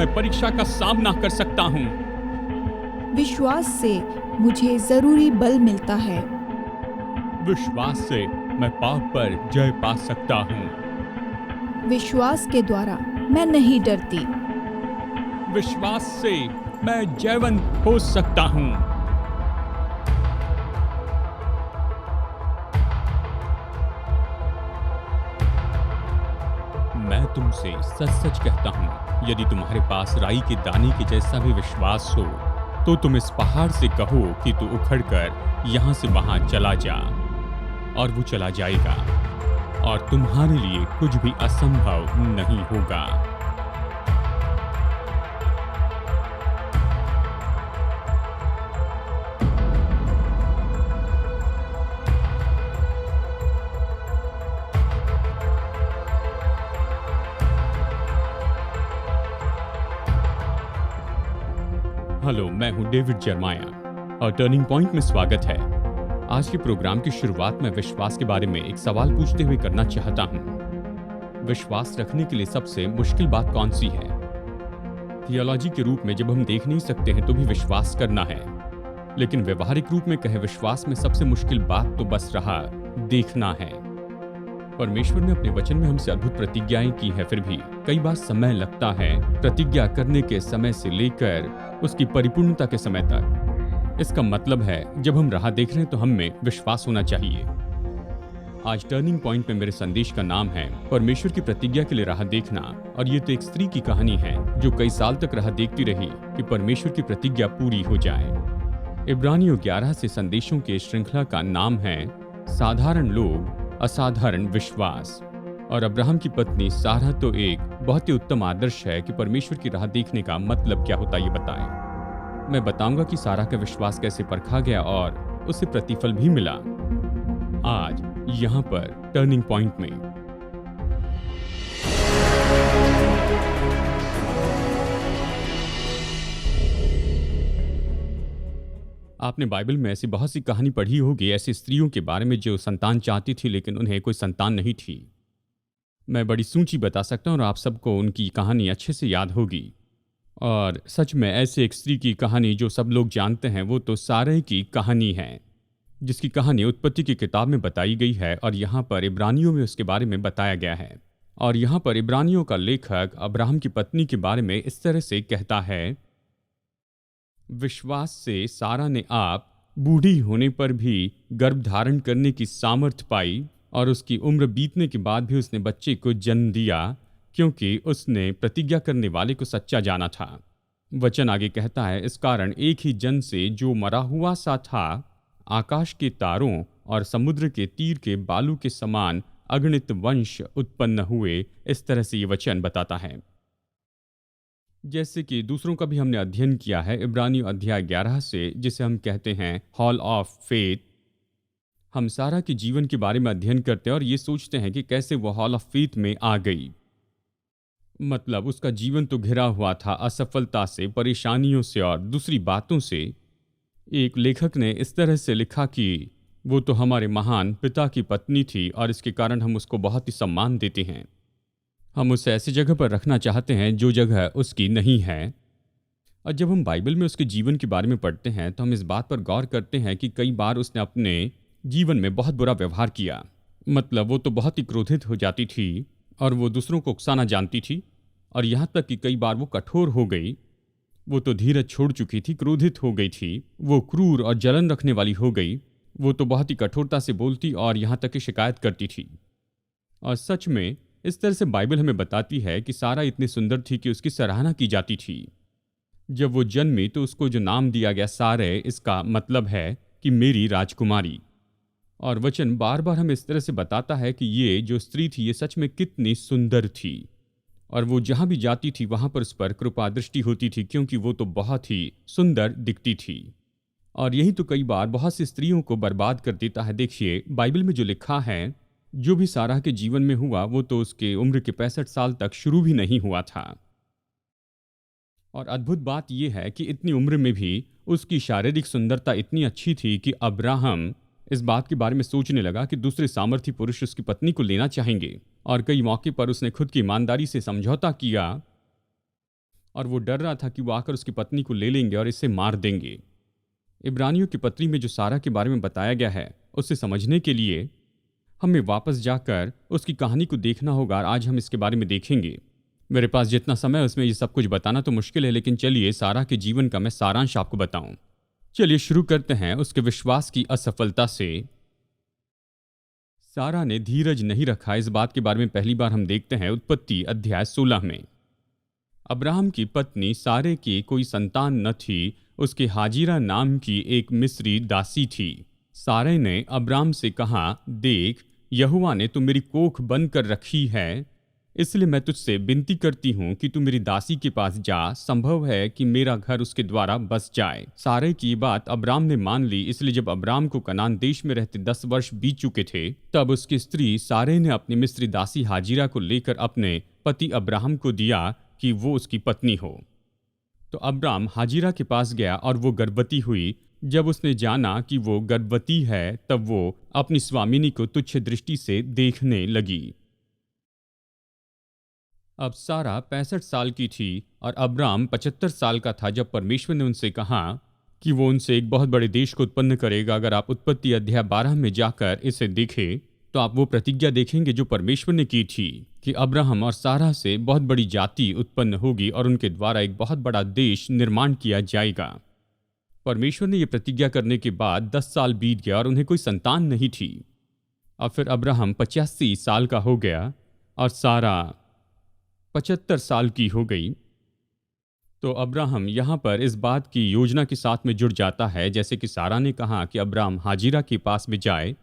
मैं परीक्षा का सामना कर सकता हूँ। विश्वास से मुझे जरूरी बल मिलता है। विश्वास से मैं पाप पर जय पा सकता हूँ। विश्वास के द्वारा मैं नहीं डरती। विश्वास से मैं जयवंत हो सकता हूँ। मैं तुमसे सच सच कहता हूँ, यदि तुम्हारे पास राई के दाने के जैसा भी विश्वास हो तो तुम इस पहाड़ से कहो कि तू उखड़कर यहाँ से वहाँ चला जा, और वो चला जाएगा, और तुम्हारे लिए कुछ भी असंभव नहीं होगा। हेलो, मैं हूं डेविड जर्माया और टर्निंग पॉइंट में स्वागत है। आज के प्रोग्राम की शुरुआत मैं विश्वास के बारे में एक सवाल पूछते हुए करना चाहता हूं। विश्वास रखने के लिए सबसे मुश्किल बात कौन सी है? थियोलॉजी के रूप में जब हम देख नहीं सकते हैं तो भी विश्वास करना है, लेकिन व्यवहारिक रूप में कहे विश्वास में सबसे मुश्किल बात तो बस रहा देखना है। परमेश्वर ने अपने वचन में हमसे अद्भुत प्रतिज्ञाएं की है, फिर भी कई बार समय लगता है प्रतिज्ञा करने के समय से लेकर उसकी परिपूर्णता के समय तक। इसका मतलब है जब हम राह देख रहे हैं तो हम में विश्वास होना चाहिए। आज टर्निंग पॉइंट में मेरे संदेश का नाम है परमेश्वर की प्रतिज्ञा के लिए राह देखना, और ये तो एक स्त्री की कहानी है जो कई साल तक राह देखती रही कि परमेश्वर की प्रतिज्ञा पूरी हो जाए। इब्रानियों 11 से संदेशों के श्रृंखला का नाम है साधारण लोग, असाधारण विश्वास। और अब्राहम की पत्नी सारा तो एक बहुत ही उत्तम आदर्श है कि परमेश्वर की राह देखने का मतलब क्या होता है ये बताएं। मैं बताऊंगा कि सारा का विश्वास कैसे परखा गया और उसे प्रतिफल भी मिला, आज यहां पर टर्निंग पॉइंट में। आपने बाइबल में ऐसी बहुत सी कहानी पढ़ी होगी, ऐसी स्त्रियों के बारे में जो संतान चाहती थी लेकिन उन्हें कोई संतान नहीं थी। मैं बड़ी सूची बता सकता हूँ और आप सबको उनकी कहानी अच्छे से याद होगी। और सच में ऐसे एक स्त्री की कहानी जो सब लोग जानते हैं वो तो सारे की कहानी है, जिसकी कहानी उत्पत्ति की किताब में बताई गई है और यहाँ पर इब्रानियों में उसके बारे में बताया गया है। और यहाँ पर इब्रानियों का लेखक अब्राहम की पत्नी के बारे में इस तरह से कहता है, विश्वास से सारा ने आप बूढ़ी होने पर भी गर्भ धारण करने की सामर्थ्य पाई, और उसकी उम्र बीतने के बाद भी उसने बच्चे को जन्म दिया, क्योंकि उसने प्रतिज्ञा करने वाले को सच्चा जाना था। वचन आगे कहता है, इस कारण एक ही जन से जो मरा हुआ सा था, आकाश के तारों और समुद्र के तीर के बालू के समान अगणित वंश उत्पन्न हुए। इस तरह से ये वचन बताता है। जैसे कि दूसरों का भी हमने अध्ययन किया है, इब्रानियों अध्याय 11 से, जिसे हम कहते हैं हॉल ऑफ फेथ, हम सारा के जीवन के बारे में अध्ययन करते हैं और ये सोचते हैं कि कैसे वो हॉल ऑफ फेथ में आ गई। मतलब उसका जीवन तो घिरा हुआ था असफलता से, परेशानियों से और दूसरी बातों से। एक लेखक ने इस तरह से लिखा कि वो तो हमारे महान पिता की पत्नी थी और इसके कारण हम उसको बहुत ही सम्मान देते हैं। हम उसे ऐसी जगह पर रखना चाहते हैं जो जगह उसकी नहीं है। और जब हम बाइबल में उसके जीवन के बारे में पढ़ते हैं तो हम इस बात पर गौर करते हैं कि कई बार उसने अपने जीवन में बहुत बुरा व्यवहार किया। मतलब वो तो बहुत ही क्रोधित हो जाती थी और वो दूसरों को उकसाना जानती थी, और यहाँ तक कि कई बार वो कठोर हो गई। वो तो धीरज छोड़ चुकी थी, क्रोधित हो गई थी, वो क्रूर और जलन रखने वाली हो गई। वो तो बहुत ही कठोरता से बोलती और यहाँ तक कि शिकायत करती थी। और सच में इस तरह से बाइबल हमें बताती है कि सारा इतनी सुंदर थी कि उसकी सराहना की जाती थी। जब वो जन्मी तो उसको जो नाम दिया गया सारे, इसका मतलब है कि मेरी राजकुमारी। और वचन बार बार हमें इस तरह से बताता है कि ये जो स्त्री थी ये सच में कितनी सुंदर थी, और वो जहाँ भी जाती थी वहाँ पर उस पर कृपा दृष्टि होती थी, क्योंकि वो तो बहुत ही सुंदर दिखती थी। और यही तो कई बार बहुत सी स्त्रियों को बर्बाद कर देता है। देखिए बाइबल में जो लिखा है, जो भी सारा के जीवन में हुआ वो तो उसके उम्र के 65 साल तक शुरू भी नहीं हुआ था। और अद्भुत बात यह है कि इतनी उम्र में भी उसकी शारीरिक सुंदरता इतनी अच्छी थी कि अब्राहम इस बात के बारे में सोचने लगा कि दूसरे सामर्थी पुरुष उसकी पत्नी को लेना चाहेंगे। और कई मौके पर उसने खुद की ईमानदारी से समझौता किया और वो डर रहा था कि वो आकर उसकी पत्नी को ले लेंगे और इसे मार देंगे। इब्रानियों की पत्री में जो सारा के बारे में बताया गया है उसे समझने के लिए हमें वापस जाकर उसकी कहानी को देखना होगा और आज हम इसके बारे में देखेंगे। मेरे पास जितना समय है उसमें ये सब कुछ बताना तो मुश्किल है, लेकिन चलिए सारा के जीवन का मैं सारांश आपको बताऊं। चलिए शुरू करते हैं उसके विश्वास की असफलता से। सारा ने धीरज नहीं रखा, इस बात के बारे में पहली बार हम देखते हैं उत्पत्ति अध्याय 16 में। अब्राहम की पत्नी सारे की कोई संतान न थी, उसके हाजिरा नाम की एक मिस्री दासी थी। सारे ने अब्राम से कहा, देख, यहोवा ने तो मेरी कोख बंद कर रखी है, इसलिए मैं तुझसे विनती करती हूँ कि तू मेरी दासी के पास जा, संभव है कि मेरा घर उसके द्वारा बस जाए। सारे की बात अब्राम ने मान ली, इसलिए जब अब्राम को कनान देश में रहते 10 वर्ष बीत चुके थे, तब उसकी स्त्री सारे ने अपनी मिस्री दासी हाजिरा को लेकर अपने पति अब्राहम को दिया कि वो उसकी पत्नी हो। तो अब्राम हाजिरा के पास गया और वो गर्भवती हुई। जब उसने जाना कि वो गर्भवती है, तब वो अपनी स्वामिनी को तुच्छ दृष्टि से देखने लगी। अब सारा 65 साल की थी और अब्राम 75 साल का था जब परमेश्वर ने उनसे कहा कि वो उनसे एक बहुत बड़े देश को उत्पन्न करेगा। अगर आप उत्पत्ति अध्याय 12 में जाकर इसे देखें तो आप वो प्रतिज्ञा देखेंगे जो परमेश्वर ने की थी कि अब्राहम और सारा से बहुत बड़ी जाति उत्पन्न होगी और उनके द्वारा एक बहुत बड़ा देश निर्माण किया जाएगा। परमेश्वर ने यह प्रतिज्ञा करने के बाद 10 साल बीत गया और उन्हें कोई संतान नहीं थी। अब फिर अब्राहम 85 साल का हो गया और सारा 75 साल की हो गई। तो अब्राहम यहाँ पर इस बात की योजना के साथ में जुड़ जाता है, जैसे कि सारा ने कहा कि अब्राहम हाजिरा के पास में जाए,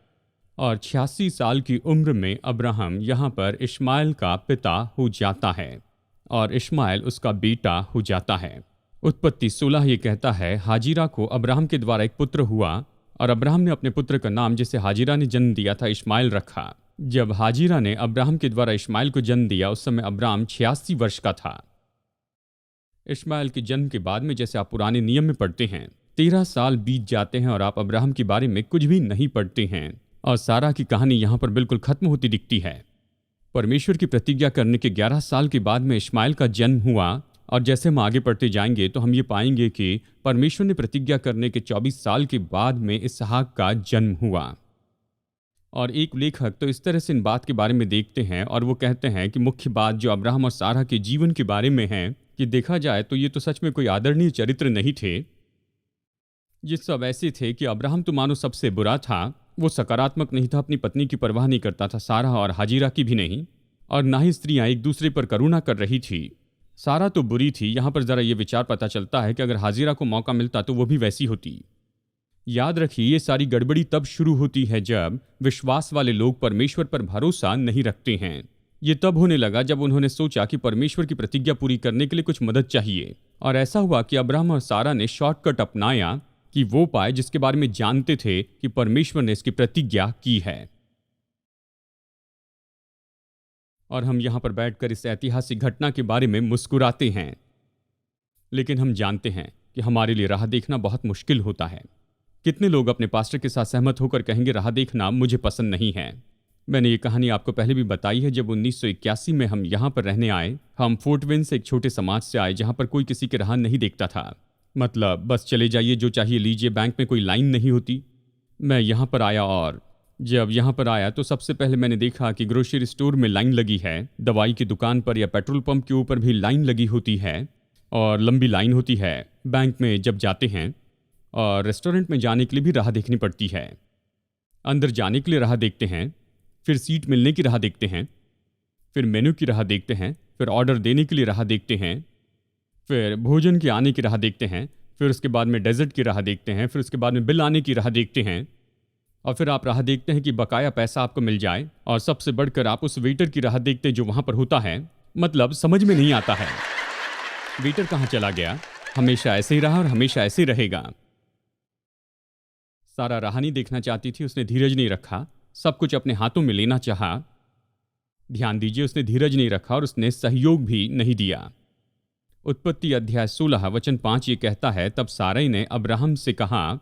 और 86 साल की उम्र में अब्राहम यहाँ पर इश्माइल का पिता हो जाता है और इश्माइल उसका बेटा हो जाता है। उत्पत्ति 16 ये कहता है, हाजिरा को अब्राहम के द्वारा एक पुत्र हुआ और अब्राहम ने अपने पुत्र का नाम जिसे हाजिरा ने जन्म दिया था इश्माइल रखा। जब हाजिरा ने अब्राहम के द्वारा इश्माइल को जन्म दिया उस समय अब्राहम 86 वर्ष का था। इश्माइल के जन्म के बाद में, जैसे आप पुराने नियम में पढ़ते हैं, 13 साल बीत जाते हैं और आप अब्राहम के बारे में कुछ भी नहीं पढ़ते हैं और सारा की कहानी यहाँ पर बिल्कुल खत्म होती दिखती है। परमेश्वर की प्रतिज्ञा करने के 11 साल के बाद में इश्माइल का जन्म हुआ और जैसे हम आगे पढ़ते जाएंगे तो हम ये पाएंगे कि परमेश्वर ने प्रतिज्ञा करने के 24 साल के बाद में इसहाक का जन्म हुआ। और एक लेखक तो इस तरह से इन बात के बारे में देखते हैं और वो कहते हैं कि मुख्य बात जो अब्राहम और सारा के जीवन के बारे में है कि देखा जाए तो ये तो सच में कोई आदरणीय चरित्र नहीं थे। ये सब ऐसे थे कि अब्राहम तो मानो सबसे बुरा था, वो सकारात्मक नहीं था, अपनी पत्नी की परवाह नहीं करता था, सारा और हाजिरा की भी नहीं, और ना ही स्त्रियां एक दूसरे पर करुणा कर रही थी। सारा तो बुरी थी। यहाँ पर जरा ये विचार पता चलता है कि अगर हाजिरा को मौका मिलता तो वो भी वैसी होती। याद रखिए, ये सारी गड़बड़ी तब शुरू होती है जब विश्वास वाले लोग परमेश्वर पर भरोसा नहीं रखते हैं। ये तब होने लगा जब उन्होंने सोचा कि परमेश्वर की प्रतिज्ञा पूरी करने के लिए कुछ मदद चाहिए, और ऐसा हुआ कि अब्राहम और सारा ने शॉर्टकट अपनाया कि वो पाए जिसके बारे में जानते थे कि परमेश्वर ने इसकी प्रतिज्ञा की है। और हम यहां पर बैठकर इस ऐतिहासिक घटना के बारे में मुस्कुराते हैं, लेकिन हम जानते हैं कि हमारे लिए राह देखना बहुत मुश्किल होता है। कितने लोग अपने पास्टर के साथ सहमत होकर कहेंगे राह देखना मुझे पसंद नहीं है। मैंने ये कहानी आपको पहले भी बताई है। जब 1981 में हम यहाँ पर रहने आए, हम फोर्ट विन से एक छोटे समाज से आए जहाँ पर कोई किसी की राह नहीं देखता था। मतलब बस चले जाइए, जो चाहिए लीजिए, बैंक में कोई लाइन नहीं होती। मैं यहाँ पर आया और जब यहाँ पर आया तो सबसे पहले मैंने देखा कि ग्रोसरी स्टोर में लाइन लगी है, दवाई की दुकान पर या पेट्रोल पंप के ऊपर भी लाइन लगी होती है और लंबी लाइन होती है। बैंक में जब जाते हैं और रेस्टोरेंट में जाने के लिए भी राह देखनी पड़ती है। अंदर जाने के लिए राह देखते हैं, फिर सीट मिलने की राह देखते हैं, फिर मेन्यू की राह देखते हैं, फिर ऑर्डर देने के लिए राह देखते हैं, फिर भोजन के आने की राह देखते हैं, फिर उसके बाद में डेजर्ट की राह देखते हैं, फिर उसके बाद में बिल आने की राह देखते हैं, और फिर आप राह देखते हैं कि बकाया पैसा आपको मिल जाए, और सबसे बढ़कर आप उस वेटर की राह देखते हैं जो वहाँ पर होता है। मतलब समझ में नहीं आता है वेटर कहाँ चला गया, हमेशा ऐसे ही रहा और हमेशा ऐसे ही रहेगा। सारा राह नहीं देखना चाहती थी, उसने धीरज नहीं रखा, सब कुछ अपने हाथों में लेना चाहा। ध्यान दीजिए, उसने धीरज नहीं रखा और उसने सहयोग भी नहीं दिया। उत्पत्ति अध्याय 16 वचन 5 ये कहता है, तब सारै ने अब्राहम से कहा,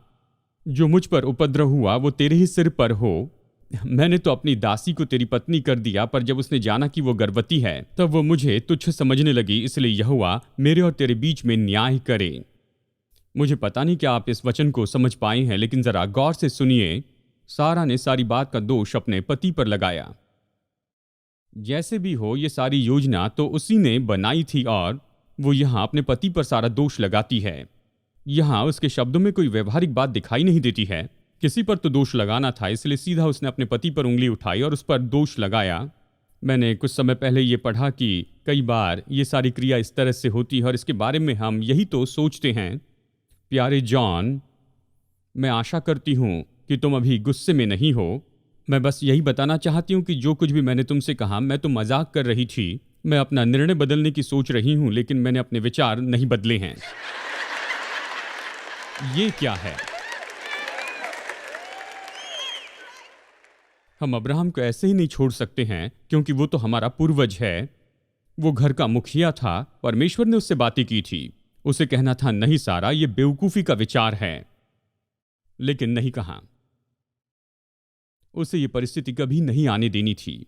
जो मुझ पर उपद्रव हुआ वो तेरे ही सिर पर हो, मैंने तो अपनी दासी को तेरी पत्नी कर दिया, पर जब उसने जाना कि वो गर्भवती है तब वो मुझे तुच्छ समझने लगी। इसलिए यहोवा मेरे और तेरे बीच में न्याय करे। मुझे पता नहीं क्या आप इस वचन को समझ पाए हैं, लेकिन जरा गौर से सुनिए। सारा ने सारी बात का दोष अपने पति पर लगाया। जैसे भी हो, ये सारी योजना तो उसी ने बनाई थी और वो यहाँ अपने पति पर सारा दोष लगाती है। यहाँ उसके शब्दों में कोई व्यवहारिक बात दिखाई नहीं देती है। किसी पर तो दोष लगाना था, इसलिए सीधा उसने अपने पति पर उंगली उठाई और उस पर दोष लगाया। मैंने कुछ समय पहले ये पढ़ा कि कई बार ये सारी क्रिया इस तरह से होती है और इसके बारे में हम यही तो सोचते हैं। प्यारे जॉन, मैं आशा करती हूँ कि तुम अभी गुस्से में नहीं हो। मैं बस यही बताना चाहती हूँ कि जो कुछ भी मैंने तुमसे कहा, मैं तो मजाक कर रही थी। मैं अपना निर्णय बदलने की सोच रही हूँ, लेकिन मैंने अपने विचार नहीं बदले हैं। ये क्या है? हम अब्राहम को ऐसे ही नहीं छोड़ सकते हैं, क्योंकि वो तो हमारा पूर्वज है। वो घर का मुखिया था। परमेश्वर ने उससे बातें की थी। उसे कहना था, नहीं सारा, ये बेवकूफी का विचार है, लेकिन नहीं कहा। उसे ये परिस्थिति कभी नहीं आने देनी थी।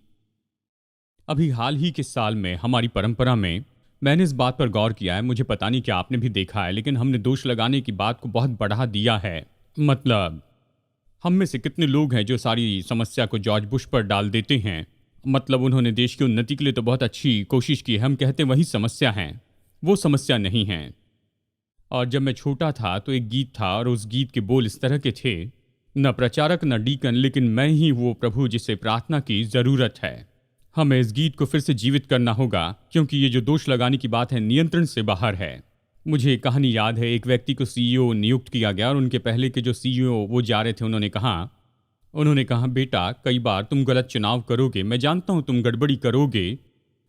अभी हाल ही के साल में हमारी परंपरा में मैंने इस बात पर गौर किया है। मुझे पता नहीं क्या आपने भी देखा है, लेकिन हमने दोष लगाने की बात को बहुत बढ़ा दिया है। मतलब हम में से कितने लोग हैं जो सारी समस्या को जॉर्ज बुश पर डाल देते हैं। मतलब उन्होंने देश की उन्नति के लिए तो बहुत अच्छी कोशिश की है, हम कहते वही समस्या है। वो समस्या नहीं है। और जब मैं छोटा था तो एक गीत था और उस गीत के बोल इस तरह के थे, न प्रचारक न डीकन, लेकिन मैं ही वो प्रभु जिसे प्रार्थना की जरूरत है। हमें इस गीत को फिर से जीवित करना होगा, क्योंकि ये जो दोष लगाने की बात है नियंत्रण से बाहर है। मुझे एक कहानी याद है। एक व्यक्ति को सीईओ नियुक्त किया गया और उनके पहले के जो सीईओ वो जा रहे थे। उन्होंने कहा बेटा, कई बार तुम गलत चुनाव करोगे, मैं जानता हूं तुम गड़बड़ी करोगे,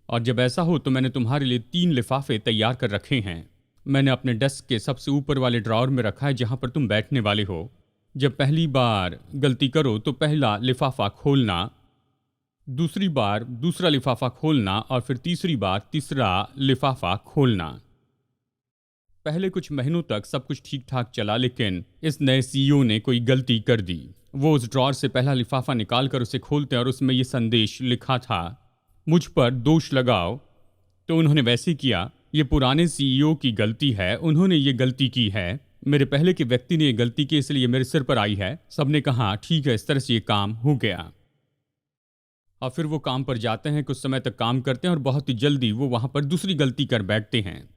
और जब ऐसा हो तो मैंने तुम्हारे लिए 3 लिफाफे तैयार कर रखे हैं। मैंने अपने डेस्क के सबसे ऊपर वाले ड्रॉअर में रखा है, जहां पर तुम बैठने वाले हो। जब पहली बार गलती करो तो पहला लिफाफा खोलना, दूसरी बार दूसरा लिफाफा खोलना, और फिर तीसरी बार तीसरा लिफाफा खोलना। पहले कुछ महीनों तक सब कुछ ठीक ठाक चला, लेकिन इस नए सीईओ ने कोई गलती कर दी। वो उस ड्रॉअर से पहला लिफाफा निकालकर उसे खोलते और उसमें ये संदेश लिखा था, मुझ पर दोष लगाओ। तो उन्होंने वैसे किया। ये पुराने सीईओ की गलती है, उन्होंने ये गलती की है। मेरे पहले के व्यक्ति ने ये गलती की, इसलिए मेरे सिर पर आई है। सबने कहा ठीक है, इस तरह से ये काम हो गया। और फिर वो काम पर जाते हैं, कुछ समय तक काम करते हैं और बहुत ही जल्दी वो वहां पर दूसरी गलती कर बैठते हैं।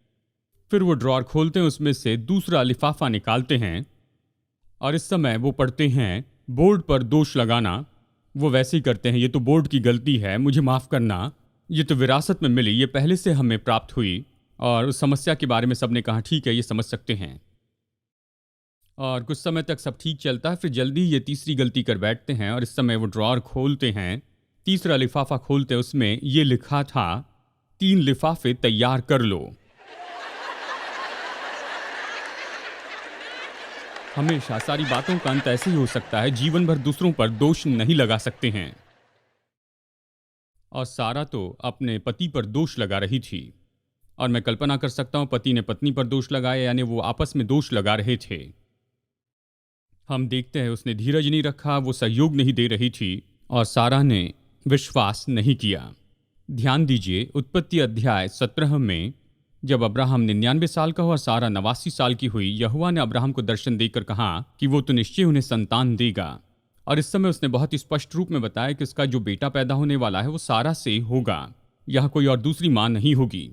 फिर वो ड्रॉअर खोलते हैं, उसमें से दूसरा लिफाफा निकालते हैं और इस समय वो पढ़ते हैं, बोर्ड पर दोष लगाना। वो वैसे ही करते हैं, ये तो बोर्ड की गलती है, मुझे माफ़ करना, ये तो विरासत में मिली, ये पहले से हमें प्राप्त हुई। और उस समस्या के बारे में सबने कहा ठीक है, ये समझ सकते हैं। और कुछ समय तक सब ठीक चलता है, फिर जल्दी ये तीसरी गलती कर बैठते हैं और इस समय वो ड्रॉअर खोलते हैं, तीसरा लिफाफा खोलते हैं, उसमें ये लिखा था, 3 लिफाफे तैयार कर लो। हमेशा सारी बातों का अंत ऐसे ही हो सकता है, जीवन भर दूसरों पर दोष नहीं लगा सकते हैं। और सारा तो अपने पति पर दोष लगा रही थी, और मैं कल्पना कर सकता हूं पति ने पत्नी पर दोष लगाया, यानी वो आपस में दोष लगा रहे थे। हम देखते हैं उसने धीरज नहीं रखा, वो सहयोग नहीं दे रही थी, और सारा ने विश्वास नहीं किया। ध्यान दीजिए, उत्पत्ति अध्याय 17 में जब अब्राहम 99 साल का हुआ, सारा 89 साल की हुई, यहोवा ने अब्राहम को दर्शन देकर कहा कि वो तो निश्चय उन्हें संतान देगा। और इस समय उसने बहुत ही स्पष्ट रूप में बताया कि उसका जो बेटा पैदा होने वाला है वो सारा से होगा, यह कोई और दूसरी मां नहीं होगी।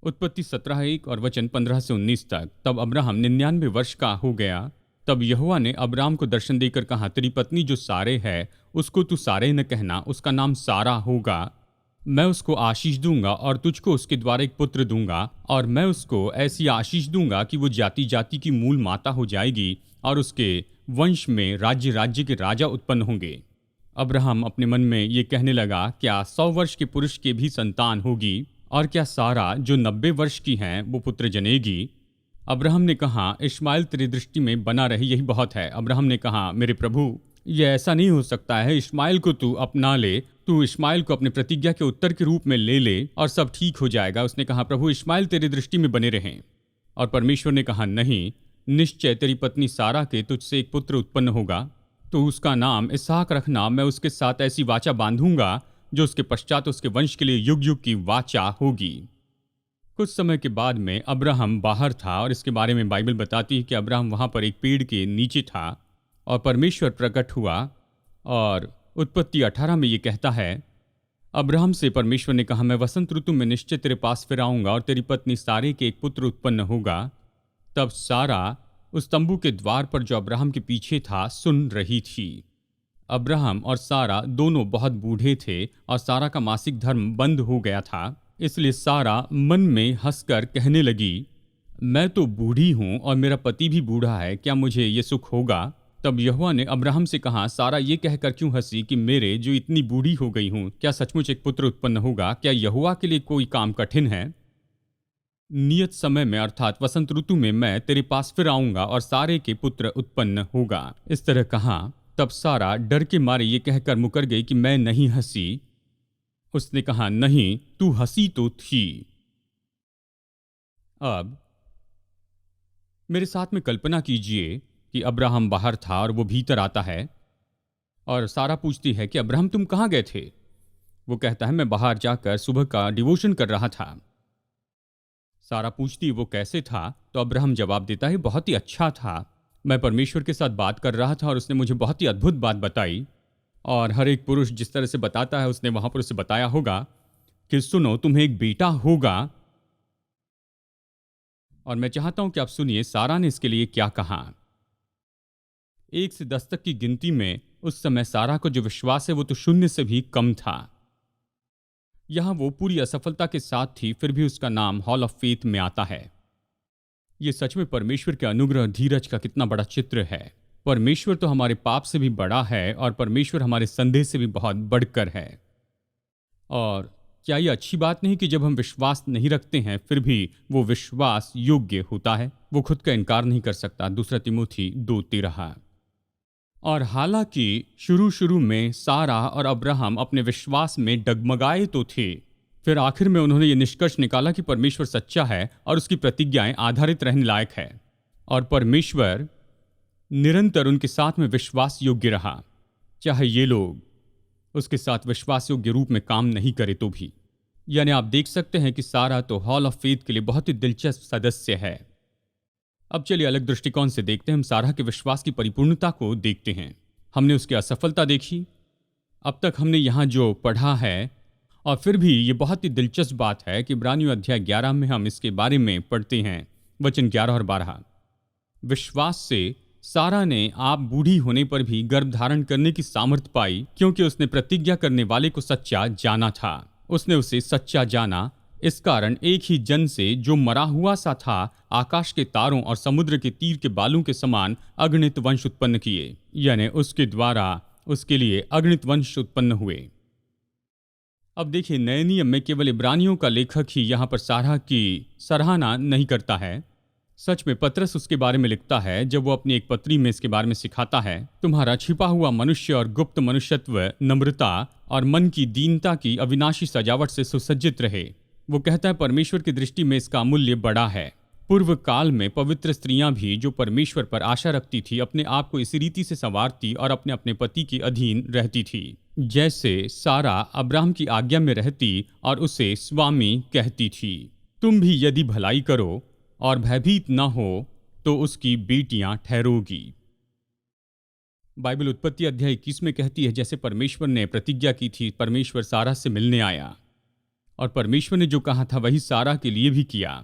उत्पत्ति 17:1 और वचन 15 से 19 तक। तब अब्राहम 99 वर्ष का हो गया। तब यहोवा ने अब्राहम को दर्शन देकर कहा, तेरी पत्नी जो सारे है उसको तू सारे न कहना, उसका नाम सारा होगा। मैं उसको आशीष दूंगा और तुझको उसके द्वारा एक पुत्र दूंगा, और मैं उसको ऐसी आशीष दूंगा कि वो जाति जाति की मूल माता हो जाएगी, और उसके वंश में राज्य राज्य के राजा उत्पन्न होंगे। अब्राहम अपने मन में ये कहने लगा, क्या 100 वर्ष के पुरुष के भी संतान होगी, और क्या सारा जो 90 वर्ष की हैं वो पुत्र जनेगी? अब्राहम ने कहा, इश्माइल तेरी दृष्टि में बना रहे, यही बहुत है। अब्राहम ने कहा, मेरे प्रभु, यह ऐसा नहीं हो सकता है, इश्माइल को तू अपना ले, तू इश्माइल को अपने प्रतिज्ञा के उत्तर के रूप में ले ले और सब ठीक हो जाएगा। उसने कहा, प्रभु, इश्माइल तेरी दृष्टि में बने रहें। और परमेश्वर ने कहा, नहीं, निश्चय तेरी पत्नी सारा के तुझसे एक पुत्र उत्पन्न होगा, तो उसका नाम इसहाक रखना, मैं उसके साथ ऐसी वाचा बांधूंगा जो उसके पश्चात उसके वंश के लिए युग युग की वाचा होगी। कुछ समय के बाद में अब्राहम बाहर था, और इसके बारे में बाइबल बताती है कि अब्राहम वहां पर एक पेड़ के नीचे था और परमेश्वर प्रकट हुआ। और उत्पत्ति 18 में ये कहता है, अब्राहम से परमेश्वर ने कहा, मैं वसंत ऋतु में निश्चय तेरे पास फिर आऊंगा और तेरी पत्नी सारे के एक पुत्र उत्पन्न होगा। तब सारा उस तंबू के द्वार पर जो अब्राहम के पीछे था सुन रही थी। अब्राहम और सारा दोनों बहुत बूढ़े थे और सारा का मासिक धर्म बंद हो गया था। इसलिए सारा मन में हंसकर कहने लगी, मैं तो बूढ़ी हूं और मेरा पति भी बूढ़ा है, क्या मुझे ये सुख होगा? तब यहोवा ने अब्राहम से कहा, सारा ये कहकर क्यों हंसी कि मेरे जो इतनी बूढ़ी हो गई हूं, क्या सचमुच एक पुत्र उत्पन्न होगा? क्या यहोवा के लिए कोई काम कठिन है? नियत समय में अर्थात वसंत ऋतु में मैं तेरे पास फिर आऊंगा और सारे के पुत्र उत्पन्न होगा। इस तरह कहा। तब सारा डर के मारे ये कहकर मुकर गई कि मैं नहीं हंसी। उसने कहा, नहीं, तू हंसी तो थी। अब मेरे साथ में कल्पना कीजिए कि अब्राहम बाहर था और वो भीतर आता है और सारा पूछती है कि अब्राहम तुम कहाँ गए थे? वो कहता है, मैं बाहर जाकर सुबह का डिवोशन कर रहा था। सारा पूछती वो कैसे था? तो अब्राहम जवाब देता है, बहुत ही अच्छा था। मैं परमेश्वर के साथ बात कर रहा था और उसने मुझे बहुत ही अद्भुत बात बताई। और हर एक पुरुष जिस तरह से बताता है, उसने वहां पर उसे बताया होगा कि सुनो, तुम्हें एक बेटा होगा। और मैं चाहता हूं कि आप सुनिए सारा ने इसके लिए क्या कहा। 1 से 10 तक की गिनती में उस समय सारा को जो विश्वास है वो तो 0 से भी कम था। यहां वो पूरी असफलता के साथ थी, फिर भी उसका नाम हॉल ऑफ फेथ में आता है। ये सच में परमेश्वर के अनुग्रह और धीरज का कितना बड़ा चित्र है। परमेश्वर तो हमारे पाप से भी बड़ा है और परमेश्वर हमारे संदेह से भी बहुत बढ़कर है। और क्या यह अच्छी बात नहीं कि जब हम विश्वास नहीं रखते हैं फिर भी वो विश्वास योग्य होता है? वो खुद का इनकार नहीं कर सकता। 2 तिमोथी 2:13। और हालांकि शुरू में सारा और अब्राहम अपने विश्वास में डगमगाए तो थे, फिर आखिर में उन्होंने ये निष्कर्ष निकाला कि परमेश्वर सच्चा है और उसकी प्रतिज्ञाएं आधारित रहने लायक है। और परमेश्वर निरंतर उनके साथ में विश्वास योग्य रहा, चाहे ये लोग उसके साथ विश्वास योग्य रूप में काम नहीं करे तो भी। यानी आप देख सकते हैं कि सारा तो हॉल ऑफ फेथ के लिए बहुत ही दिलचस्प सदस्य है। अब चलिए अलग दृष्टिकोण से देखते हैं। हम सारा के विश्वास की परिपूर्णता को देखते हैं। हमने उसकी असफलता देखी, अब तक हमने यहाँ जो पढ़ा है, और फिर भी ये बहुत ही दिलचस्प बात है कि इब्रानियों अध्याय 11 में हम इसके बारे में पढ़ते हैं, वचन 11 और 12। विश्वास से सारा ने आप बूढ़ी होने पर भी गर्भ धारण करने की सामर्थ्य पाई, क्योंकि उसने प्रतिज्ञा करने वाले को सच्चा जाना था। उसने उसे सच्चा जाना। इस कारण एक ही जन से जो मरा हुआ सा था, आकाश के तारों और समुद्र के तीर के बालों के समान अगणित वंश उत्पन्न किए। यानी उसके द्वारा उसके लिए अगणित वंश उत्पन्न हुए। अब देखिए, नए नियम में केवल इब्रानियों का लेखक ही यहाँ पर सारा की सराहना नहीं करता है। सच में पतरस उसके बारे में लिखता है जब वो अपनी एक पत्री में इसके बारे में सिखाता है, तुम्हारा छिपा हुआ मनुष्य और गुप्त मनुष्यत्व नम्रता और मन की दीनता की अविनाशी सजावट से सुसज्जित रहे। वो कहता है परमेश्वर की दृष्टि में इसका मूल्य बड़ा है। पूर्व काल में पवित्र स्त्रियां भी जो परमेश्वर पर आशा रखती थी, अपने आप को इसी रीति से संवारती और अपने अपने पति के अधीन रहती थी, जैसे सारा अब्राहम की आज्ञा में रहती और उसे स्वामी कहती थी। तुम भी यदि भलाई करो और भयभीत न हो तो उसकी बेटियां ठहरोगी। बाइबल उत्पत्ति अध्याय 21 में कहती है, जैसे परमेश्वर ने प्रतिज्ञा की थी, परमेश्वर सारा से मिलने आया और परमेश्वर ने जो कहा था वही सारा के लिए भी किया।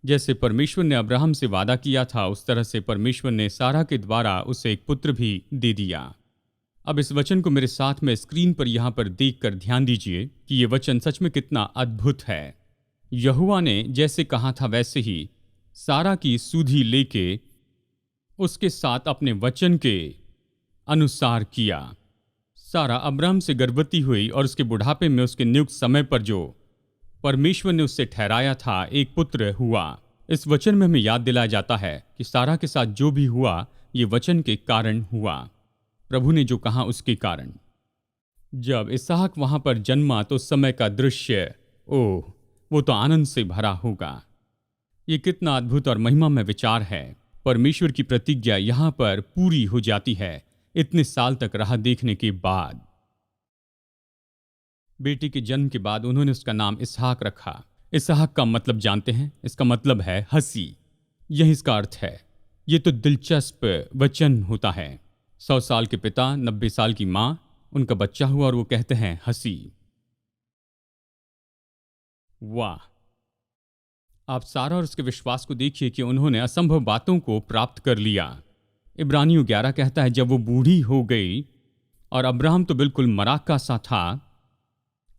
जैसे परमेश्वर ने अब्राहम से वादा किया था, उस तरह से परमेश्वर ने सारा के द्वारा उसे एक पुत्र भी दे दिया। अब इस वचन को मेरे साथ में स्क्रीन पर यहाँ पर देखकर ध्यान दीजिए कि ये वचन सच में कितना अद्भुत है। यहोवा ने जैसे कहा था वैसे ही सारा की सुधि लेके उसके साथ अपने वचन के अनुसार किया। सारा अब्राहम से गर्भवती हुई और उसके बुढ़ापे में उसके नियुक्त समय पर जो परमेश्वर ने उससे ठहराया था, एक पुत्र हुआ। इस वचन में हमें याद दिलाया जाता है कि सारा के साथ जो भी हुआ ये वचन के कारण हुआ, प्रभु ने जो कहा उसके कारण। जब इसहाक वहां पर जन्मा तो उस समय का दृश्य, ओह, वो तो आनंद से भरा होगा। ये कितना अद्भुत और महिमा में विचार है। परमेश्वर की प्रतिज्ञा यहाँ पर पूरी हो जाती है। इतने साल तक राह देखने के बाद। बेटी के जन्म के बाद उन्होंने उसका नाम इसहाक रखा। इसहाक का मतलब जानते हैं? इसका मतलब है हंसी। यही इसका अर्थ है। ये तो दिलचस्प वचन होता है। 100 साल के पिता, 90 साल की माँ, उनका बच्चा हुआ और वो कहते हैं हंसी। वाह! आप सारा और उसके विश्वास को देखिए कि उन्होंने असंभव बातों को प्राप्त कर लिया। इब्रानियों 11 कहता है जब वो बूढ़ी हो गई, और अब्राहम तो बिल्कुल मराका सा था,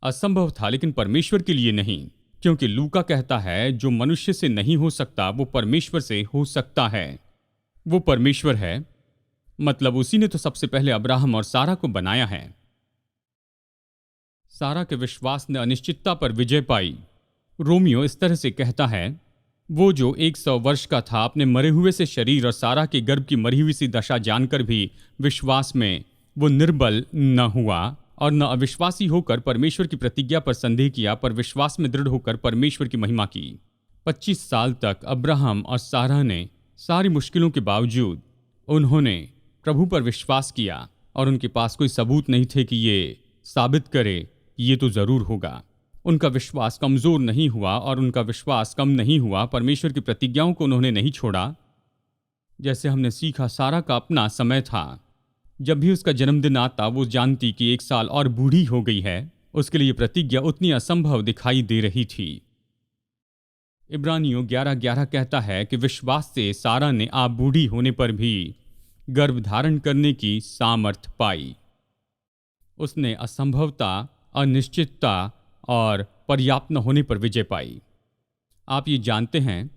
असंभव था लेकिन परमेश्वर के लिए नहीं, क्योंकि लूका कहता है जो मनुष्य से नहीं हो सकता वो परमेश्वर से हो सकता है। वो परमेश्वर है, मतलब उसी ने तो सबसे पहले अब्राहम और सारा को बनाया है। सारा के विश्वास ने अनिश्चितता पर विजय पाई। रोमियो इस तरह से कहता है, वो जो 100 वर्ष का था अपने मरे हुए से शरीर और सारा के गर्भ की मरी हुई सी दशा जानकर भी विश्वास में वो निर्बल न हुआ और न अविश्वासी होकर परमेश्वर की प्रतिज्ञा पर संदेह किया, पर विश्वास में दृढ़ होकर परमेश्वर की महिमा की। 25 साल तक अब्राहम और सारा ने सारी मुश्किलों के बावजूद उन्होंने प्रभु पर विश्वास किया, और उनके पास कोई सबूत नहीं थे कि ये साबित करे कि ये तो जरूर होगा। उनका विश्वास कमजोर नहीं हुआ और उनका विश्वास कम नहीं हुआ। परमेश्वर की प्रतिज्ञाओं को उन्होंने नहीं छोड़ा। जैसे हमने सीखा, सारा का अपना समय था। जब भी उसका जन्मदिन आता वो जानती कि 1 साल और बूढ़ी हो गई है। उसके लिए प्रतिज्ञा उतनी असंभव दिखाई दे रही थी। इब्रानियों 11:11 कहता है कि विश्वास से सारा ने आप बूढ़ी होने पर भी गर्भ धारण करने की सामर्थ पाई। उसने असंभवता, अनिश्चितता और पर्याप्त न होने पर विजय पाई। आप ये जानते हैं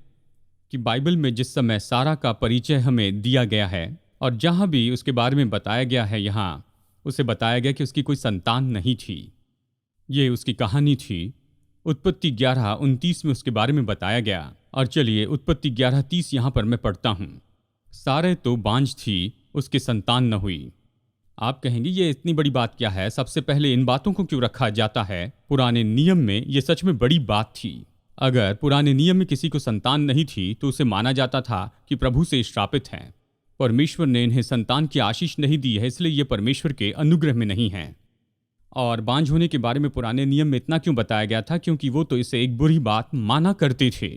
कि बाइबल में जिस समय सारा का परिचय हमें दिया गया है और जहाँ भी उसके बारे में बताया गया है, यहाँ उसे बताया गया कि उसकी कोई संतान नहीं थी। ये उसकी कहानी थी। उत्पत्ति 11:29 में उसके बारे में बताया गया। और चलिए उत्पत्ति 11:30 यहाँ पर मैं पढ़ता हूँ। सारे तो बांझ थी, उसकी संतान न हुई। आप कहेंगे ये इतनी बड़ी बात क्या है? सबसे पहले इन बातों को क्यों रखा जाता है? पुराने नियम में ये सच में बड़ी बात थी। अगर पुराने नियम में किसी को संतान नहीं थी तो उसे माना जाता था कि प्रभु से श्रापित हैं। परमेश्वर ने इन्हें संतान की आशीष नहीं दी है, इसलिए ये परमेश्वर के अनुग्रह में नहीं है। और बांझ होने के बारे में पुराने नियम में इतना क्यों बताया गया था? क्योंकि वो तो इसे एक बुरी बात माना करते थे,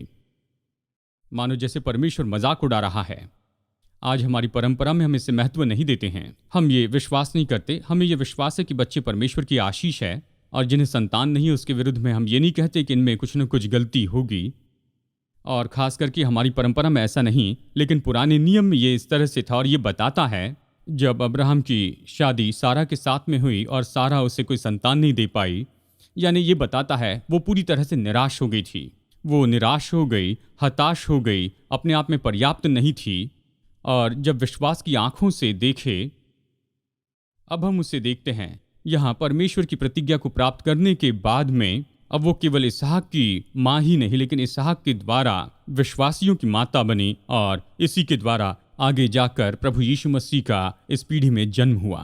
मानो जैसे परमेश्वर मजाक उड़ा रहा है। आज हमारी परंपरा में हम इसे महत्व नहीं देते हैं। हम ये विश्वास नहीं करते। हमें ये विश्वास है कि बच्चे परमेश्वर की आशीष है, और जिन्हें संतान नहीं है उसके विरुद्ध में हम ये नहीं कहते कि इनमें कुछ न कुछ गलती होगी। और खास करके हमारी परंपरा में ऐसा नहीं, लेकिन पुराने नियम में ये इस तरह से था। और ये बताता है जब अब्राहम की शादी सारा के साथ में हुई और सारा उसे कोई संतान नहीं दे पाई, यानी ये बताता है वो पूरी तरह से निराश हो गई थी। वो निराश हो गई, हताश हो गई, अपने आप में पर्याप्त नहीं थी। और जब विश्वास की आंखों से देखे, अब हम उसे देखते हैं यहाँ परमेश्वर की प्रतिज्ञा को प्राप्त करने के बाद में, अब वो केवल इसहाक की माँ ही नहीं लेकिन इसहाक के द्वारा विश्वासियों की माता बनी, और इसी के द्वारा आगे जाकर प्रभु यीशु मसीह का इस पीढ़ी में जन्म हुआ।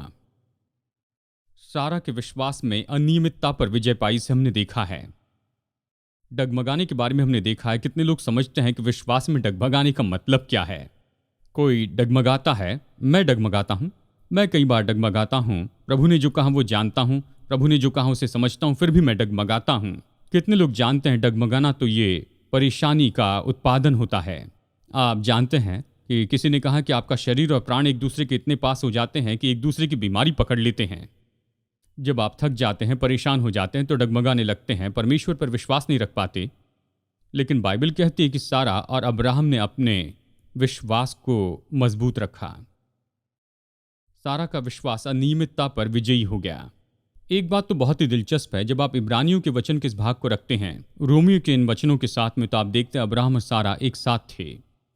सारा के विश्वास में अनियमितता पर विजय पाई से हमने देखा है। डगमगाने के बारे में हमने देखा है। कितने लोग समझते हैं कि विश्वास में डगमगाने का मतलब क्या है? कोई डगमगाता है, मैं डगमगाता हूँ, मैं कई बार डगमगाता हूँ। प्रभु ने जो कहा वो जानता हूँ, प्रभु ने जो कहा उसे समझता हूँ, फिर भी मैं डगमगाता हूँ। कितने लोग जानते हैं डगमगाना तो ये परेशानी का उत्पादन होता है। आप जानते हैं कि किसी ने कहा कि आपका शरीर और प्राण एक दूसरे के इतने पास हो जाते हैं कि एक दूसरे की बीमारी पकड़ लेते हैं। जब आप थक जाते हैं, परेशान हो जाते हैं तो डगमगाने लगते हैं, परमेश्वर पर विश्वास नहीं रख पाते। लेकिन बाइबल कहती है कि सारा और अब्राहम ने अपने विश्वास को मजबूत रखा। सारा का विश्वास अनियमितता पर विजयी हो गया। एक बात तो बहुत ही दिलचस्प है, जब आप इब्रानियों के वचन के इस भाग को रखते हैं रोमियो के इन वचनों के साथ में, तो आप देखते हैं अब्राहम और सारा एक साथ थे।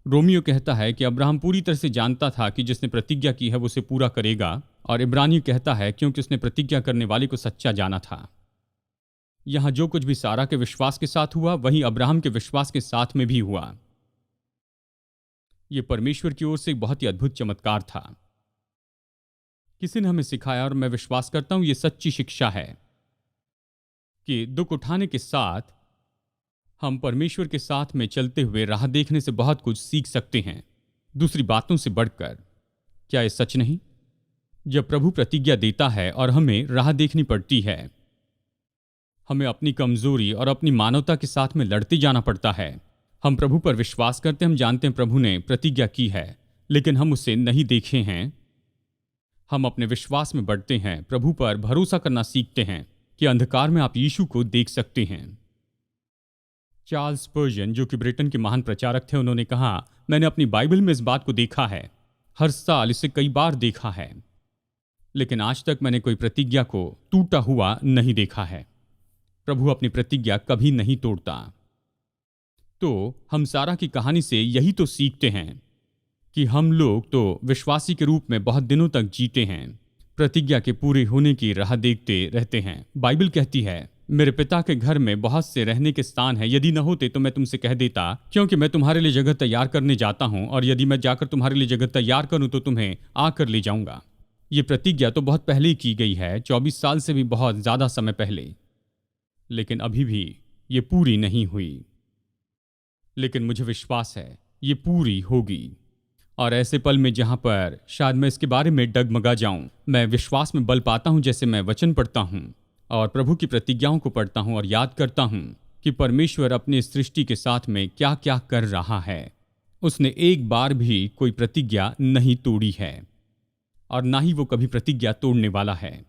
रोमियो कहता है कि अब्राहम पूरी तरह से जानता था कि जिसने प्रतिज्ञा की है वो उसे पूरा करेगा, और इब्रानियों कहता है क्योंकि उसने प्रतिज्ञा करने वाले को सच्चा जाना था। यहां जो कुछ भी सारा के विश्वास के साथ हुआ वहीं अब्राहम के विश्वास के साथ में भी हुआ। यह परमेश्वर की ओर से एक बहुत ही अद्भुत चमत्कार था। किसी ने हमें सिखाया, और मैं विश्वास करता हूं यह सच्ची शिक्षा है, कि दुख उठाने के साथ हम परमेश्वर के साथ में चलते हुए राह देखने से बहुत कुछ सीख सकते हैं, दूसरी बातों से बढ़कर। क्या यह सच नहीं? जब प्रभु प्रतिज्ञा देता है और हमें राह देखनी पड़ती है, हमें अपनी कमजोरी और अपनी मानवता के साथ में लड़ते जाना पड़ता है। हम प्रभु पर विश्वास करते हैं, हम जानते हैं प्रभु ने प्रतिज्ञा की है, लेकिन हम उसे नहीं देखे हैं। हम अपने विश्वास में बढ़ते हैं, प्रभु पर भरोसा करना सीखते हैं कि अंधकार में आप यीशु को देख सकते हैं। चार्ल्स स्पर्जन, जो कि ब्रिटेन के महान प्रचारक थे, उन्होंने कहा, मैंने अपनी बाइबल में इस बात को देखा है, हर साल इसे कई बार देखा है, लेकिन आज तक मैंने कोई प्रतिज्ञा को टूटा हुआ नहीं देखा है। प्रभु अपनी प्रतिज्ञा कभी नहीं तोड़ता। तो हम सारा की कहानी से यही तो सीखते हैं कि हम लोग तो विश्वासी के रूप में बहुत दिनों तक जीते हैं, प्रतिज्ञा के पूरे होने की राह देखते रहते हैं। बाइबल कहती है, मेरे पिता के घर में बहुत से रहने के स्थान है, यदि न होते तो मैं तुमसे कह देता, क्योंकि मैं तुम्हारे लिए जगह तैयार करने जाता हूं, और यदि मैं जाकर तुम्हारे लिए जगह तैयार करूं तो तुम्हें आकर ले जाऊंगा। ये प्रतिज्ञा तो बहुत पहले की गई है, 24 साल से भी बहुत ज्यादा समय पहले, लेकिन अभी भी ये पूरी नहीं हुई। लेकिन मुझे विश्वास है ये पूरी होगी। और ऐसे पल में जहां पर शायद मैं इसके बारे में डगमगा जाऊं, मैं विश्वास में बल पाता हूं जैसे मैं वचन पढ़ता हूं और प्रभु की प्रतिज्ञाओं को पढ़ता हूं और याद करता हूं कि परमेश्वर अपनी सृष्टि के साथ में क्या क्या कर रहा है। उसने एक बार भी कोई प्रतिज्ञा नहीं तोड़ी है और ना ही वो कभी प्रतिज्ञा तोड़ने वाला है।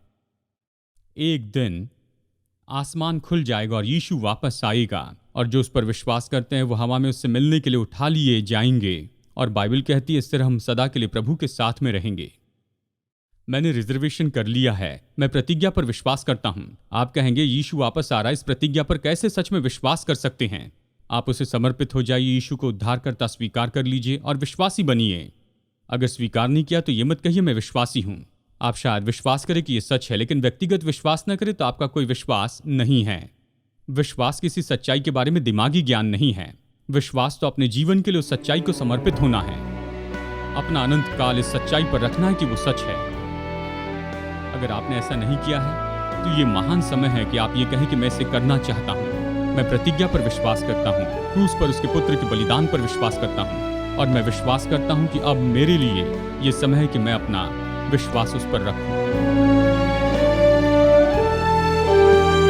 एक दिन आसमान खुल जाएगा और यीशु वापस आएगा, और जो उस पर विश्वास करते हैं वो हवा में उससे मिलने के लिए उठा लिए जाएंगे। और बाइबल कहती है, इस तरह हम सदा के लिए प्रभु के साथ में रहेंगे। मैंने रिजर्वेशन कर लिया है, मैं प्रतिज्ञा पर विश्वास करता हूं। आप कहेंगे, यीशु वापस आ रहा है, इस प्रतिज्ञा पर कैसे सच में विश्वास कर सकते हैं? आप उसे समर्पित हो जाइए, यीशु को उद्धारकर्ता स्वीकार कर लीजिए और विश्वासी बनिए। अगर स्वीकार नहीं किया तो ये मत कहिए मैं विश्वासी हूं। आप शायद विश्वास करें कि ये सच है, लेकिन व्यक्तिगत विश्वास न करें तो आपका कोई विश्वास नहीं है। विश्वास किसी सच्चाई के बारे में दिमागी ज्ञान नहीं है। विश्वास तो अपने जीवन के लिए उस सच्चाई को समर्पित होना है, अपना अनंत काल इस सच्चाई पर रखना है कि वो सच है। अगर आपने ऐसा नहीं किया है तो ये महान समय है कि आप ये कहें कि मैं इसे करना चाहता हूँ। मैं प्रतिज्ञा पर विश्वास करता हूँ, क्रूस पर उसके पुत्र के बलिदान पर विश्वास करता हूँ, और मैं विश्वास करता हूँ कि अब मेरे लिए ये समय है कि मैं अपना विश्वास उस पर रखूं।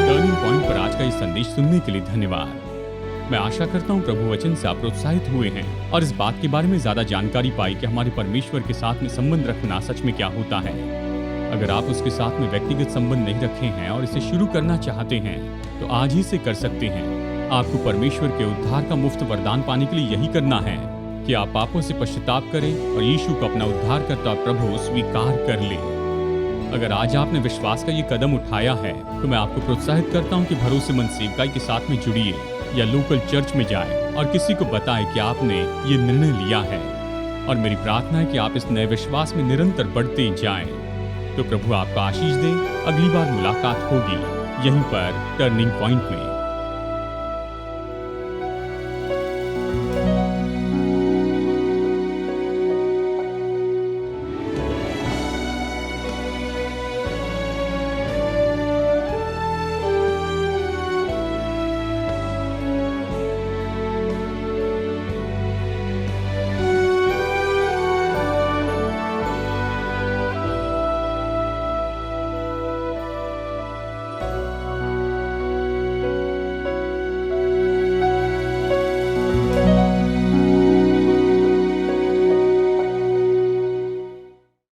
टर्निंग पॉइंट पर आज का ये संदेश सुनने के लिए धन्यवाद। मैं आशा करता हूँ प्रभु वचन से आप प्रोत्साहित हुए हैं और इस बात के बारे में ज्यादा जानकारी पाई कि हमारे परमेश्वर के साथ में संबंध रखना सच में क्या होता है। अगर आप उसके साथ में व्यक्तिगत संबंध नहीं रखे हैं और इसे शुरू करना चाहते हैं तो आज ही से कर सकते हैं। आपको परमेश्वर के उद्धार का मुफ्त वरदान पाने के लिए यही करना है कि आप पापों से पश्चाताप करें और यीशु को अपना उद्धारकर्ता प्रभु स्वीकार कर लें। अगर आज आपने विश्वास का ये कदम उठाया है तो मैं आपको प्रोत्साहित करता हूँ कि भरोसेमंद सेवकाई के साथ में जुड़िए या लोकल चर्च में जाएं और किसी को बताएं कि आपने ये निर्णय लिया है। और मेरी प्रार्थना है कि आप इस नए विश्वास में निरंतर बढ़ते जाएं। तो प्रभु आपको आशीष दे। अगली बार मुलाकात होगी यहीं पर टर्निंग पॉइंट में।